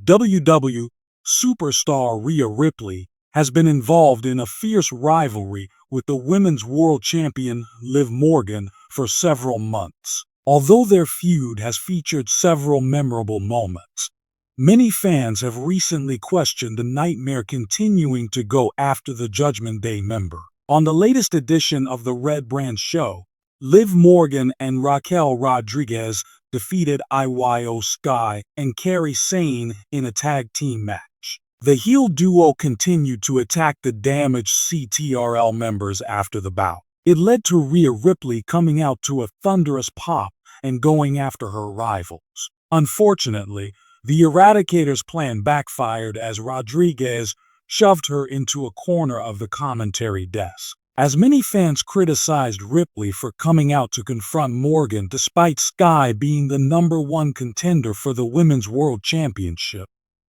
WWE superstar Rhea Ripley has been involved in a fierce rivalry with the Women's World Champion Liv Morgan for several months. Although their feud has featured several memorable moments, many fans have recently questioned the nightmare continuing to go after the Judgment Day member. On the latest edition of the Red Brand Show, Liv Morgan and Raquel Rodriguez defeated Io Sky and Kairi Sane in a tag team match. The heel duo continued to attack the damaged CTRL members after the bout. It led to Rhea Ripley coming out to a thunderous pop and going after her rivals. Unfortunately, the Eradicator's plan backfired as Rodriguez shoved her into a corner of the commentary desk. As many fans criticized Ripley for coming out to confront Morgan despite Sky being the #1 contender for the Women's World Championship,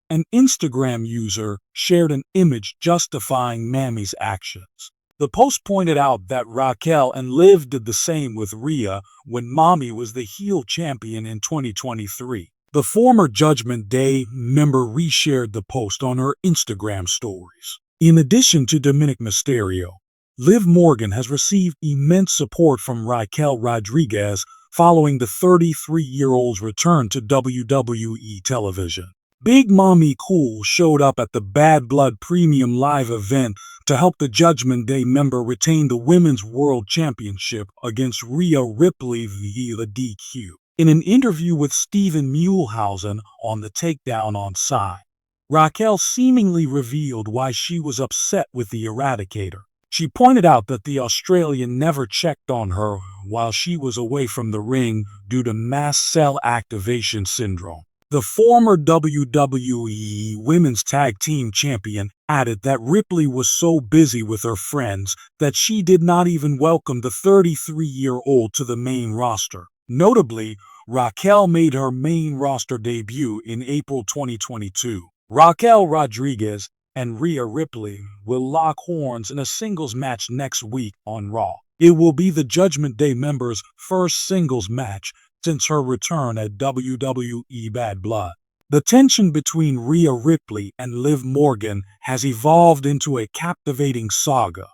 an Instagram user shared an image justifying Mammy's actions. The post pointed out that Raquel and Liv did the same with Rhea when Mommy was the heel champion in 2023. The former Judgment Day member reshared the post on her Instagram stories. In addition to Dominic Mysterio, Liv Morgan has received immense support from Raquel Rodriguez following the 33-year-old's return to WWE television. Big Mommy Cool showed up at the Bad Blood Premium Live event to help the Judgment Day member retain the Women's World Championship against Rhea Ripley via the DQ. In an interview with Steven Muehlhausen on the Takedown on Side, Raquel seemingly revealed why she was upset with the Eradicator. She pointed out that the Australian never checked on her while she was away from the ring due to mast cell activation syndrome. The former WWE Women's Tag Team Champion added that Ripley was so busy with her friends that she did not even welcome the 33-year-old to the main roster. Notably, Raquel made her main roster debut in April 2022. Raquel Rodriguez and Rhea Ripley will lock horns in a singles match next week on Raw. It will be the Judgment Day member's first singles match since her return at WWE Bad Blood. The tension between Rhea Ripley and Liv Morgan has evolved into a captivating saga,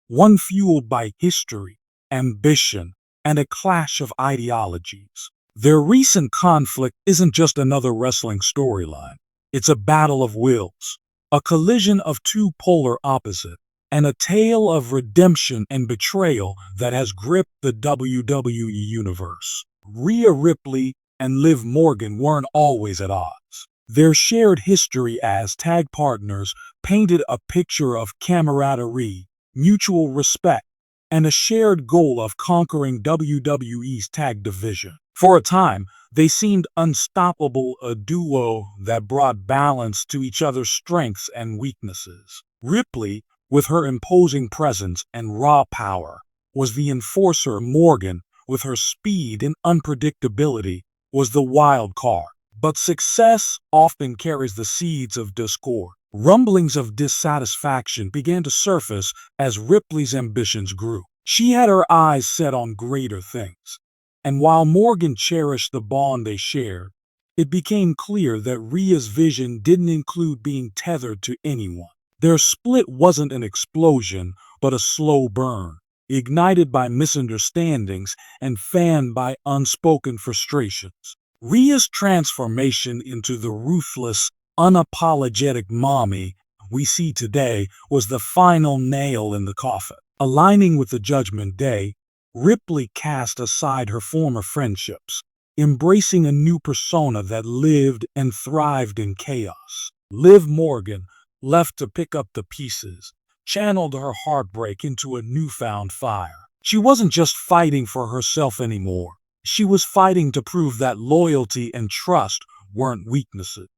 one fueled by history, ambition, and a clash of ideologies. Their recent conflict isn't just another wrestling storyline. It's a battle of wills, a collision of two polar opposites, and a tale of redemption and betrayal that has gripped the WWE Universe. Rhea Ripley and Liv Morgan weren't always at odds. Their shared history as tag partners painted a picture of camaraderie, mutual respect, and a shared goal of conquering WWE's tag division. For a time, they seemed unstoppable, a duo that brought balance to each other's strengths and weaknesses. Ripley, with her imposing presence and raw power, was the enforcer. Morgan, with her speed and unpredictability, was the wild card. But success often carries the seeds of discord. Rumblings of dissatisfaction began to surface as Ripley's ambitions grew. She had her eyes set on greater things. And while Morgan cherished the bond they shared, it became clear that Rhea's vision didn't include being tethered to anyone. Their split wasn't an explosion, but a slow burn, ignited by misunderstandings and fanned by unspoken frustrations. Rhea's transformation into the ruthless, unapologetic mommy we see today was the final nail in the coffin. Aligning with the Judgment Day, Ripley cast aside her former friendships, embracing a new persona that lived and thrived in chaos. Liv Morgan, left to pick up the pieces, channeled her heartbreak into a newfound fire. She wasn't just fighting for herself anymore. She was fighting to prove that loyalty and trust weren't weaknesses.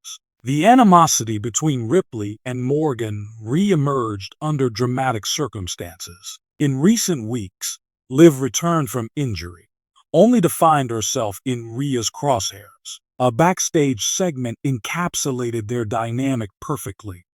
The animosity between Ripley and Morgan re-emerged under dramatic circumstances. In recent weeks, Liv returned from injury, only to find herself in Rhea's crosshairs. A backstage segment encapsulated their dynamic perfectly.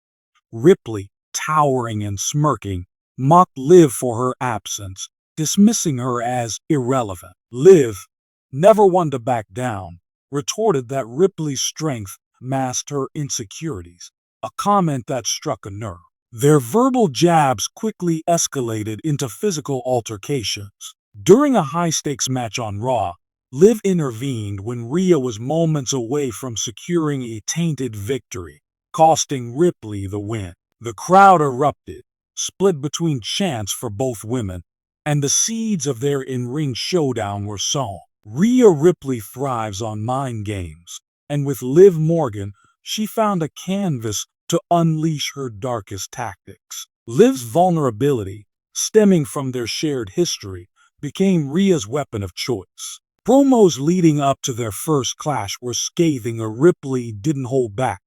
Ripley, towering and smirking, mocked Liv for her absence, dismissing her as irrelevant. Liv, never one to back down, retorted that Ripley's strength masked her insecurities, a comment that struck a nerve. Their verbal jabs quickly escalated into physical altercations. During a high-stakes match on Raw, Liv intervened when Rhea was moments away from securing a tainted victory, costing Ripley the win. The crowd erupted, split between chants for both women, and the seeds of their in-ring showdown were sown. Rhea Ripley thrives on mind games, and with Liv Morgan, she found a canvas to unleash her darkest tactics. Liv's vulnerability, stemming from their shared history, became Rhea's weapon of choice. Promos leading up to their first clash were scathing, as Ripley didn't hold back,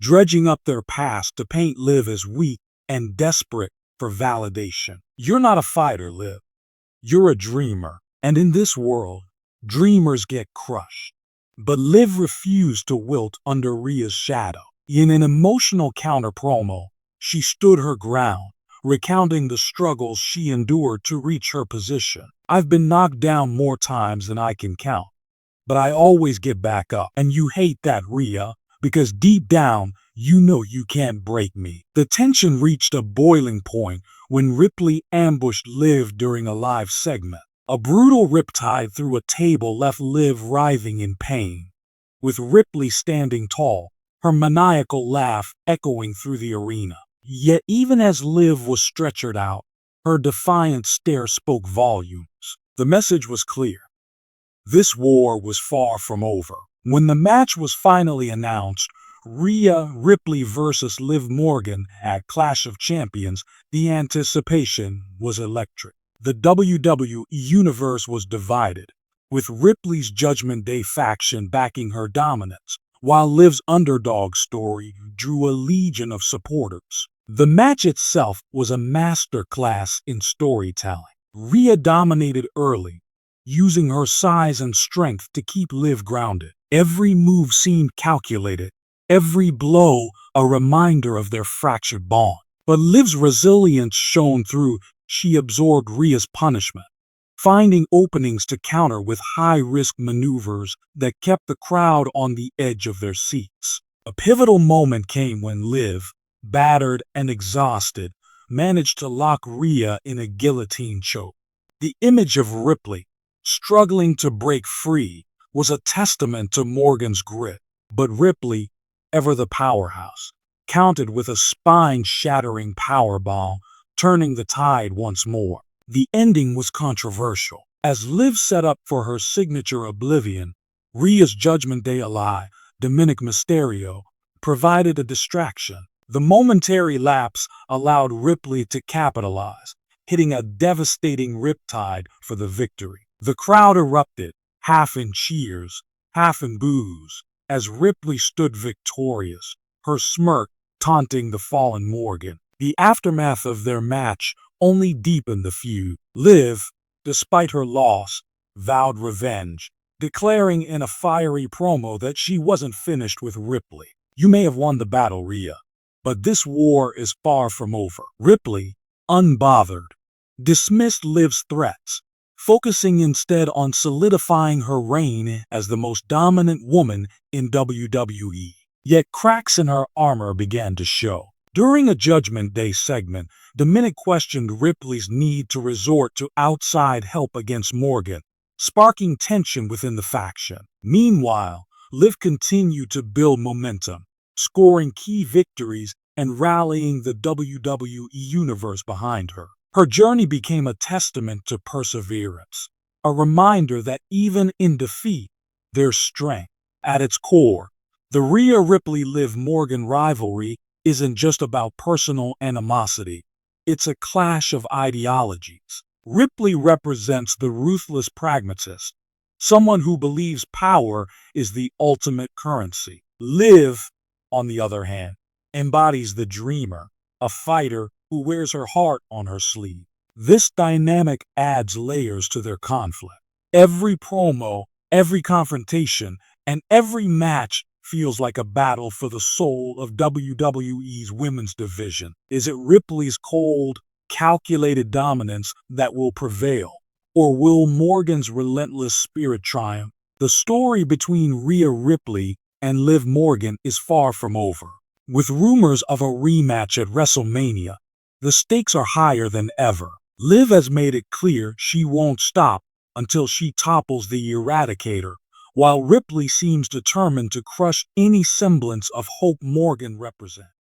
dredging up their past to paint Liv as weak and desperate for validation. "You're not a fighter, Liv. You're a dreamer, and in this world, dreamers get crushed." But Liv refused to wilt under Rhea's shadow. In an emotional counter-promo, she stood her ground, recounting the struggles she endured to reach her position. "I've been knocked down more times than I can count, but I always get back up. And you hate that, Rhea, because deep down, you know you can't break me." The tension reached a boiling point when Ripley ambushed Liv during a live segment. A brutal riptide through a table left Liv writhing in pain, with Ripley standing tall, her maniacal laugh echoing through the arena. Yet even as Liv was stretchered out, her defiant stare spoke volumes. The message was clear. This war was far from over. When the match was finally announced, Rhea Ripley versus Liv Morgan at Clash of Champions, the anticipation was electric. The WWE Universe was divided, with Ripley's Judgment Day faction backing her dominance, while Liv's underdog story drew a legion of supporters. The match itself was a masterclass in storytelling. Rhea dominated early, using her size and strength to keep Liv grounded. Every move seemed calculated, every blow a reminder of their fractured bond. But Liv's resilience shone through. She absorbed Rhea's punishment, finding openings to counter with high-risk maneuvers that kept the crowd on the edge of their seats. A pivotal moment came when Liv, battered and exhausted, managed to lock Rhea in a guillotine choke. The image of Ripley, struggling to break free, was a testament to Morgan's grit. But Ripley, ever the powerhouse, countered with a spine-shattering powerbomb, turning the tide once more. The ending was controversial. As Liv set up for her signature oblivion, Rhea's Judgment Day ally, Dominic Mysterio, provided a distraction. The momentary lapse allowed Ripley to capitalize, hitting a devastating riptide for the victory. The crowd erupted, half in cheers, half in boos, as Ripley stood victorious, her smirk taunting the fallen Morgan. The aftermath of their match only deepened the feud. Liv, despite her loss, vowed revenge, declaring in a fiery promo that she wasn't finished with Ripley. "You may have won the battle, Rhea, but this war is far from over." Ripley, unbothered, dismissed Liv's threats, focusing instead on solidifying her reign as the most dominant woman in WWE. Yet cracks in her armor began to show. During a Judgment Day segment, Dominic questioned Ripley's need to resort to outside help against Morgan, sparking tension within the faction. Meanwhile, Liv continued to build momentum, scoring key victories and rallying the WWE Universe behind her. Her journey became a testament to perseverance, a reminder that even in defeat, there's strength. At its core, the Rhea Ripley-Liv Morgan rivalry isn't just about personal animosity. It's a clash of ideologies. Ripley represents the ruthless pragmatist, someone who believes power is the ultimate currency. Liv, on the other hand, embodies the dreamer, a fighter who wears her heart on her sleeve. This dynamic adds layers to their conflict. Every promo, every confrontation, and every match feels like a battle for the soul of WWE's women's division. Is it Ripley's cold, calculated dominance that will prevail, or will Morgan's relentless spirit triumph? The story between Rhea Ripley and Liv Morgan is far from over. With rumors of a rematch at WrestleMania, the stakes are higher than ever. Liv has made it clear she won't stop until she topples the Eradicator, while Ripley seems determined to crush any semblance of hope Morgan represents.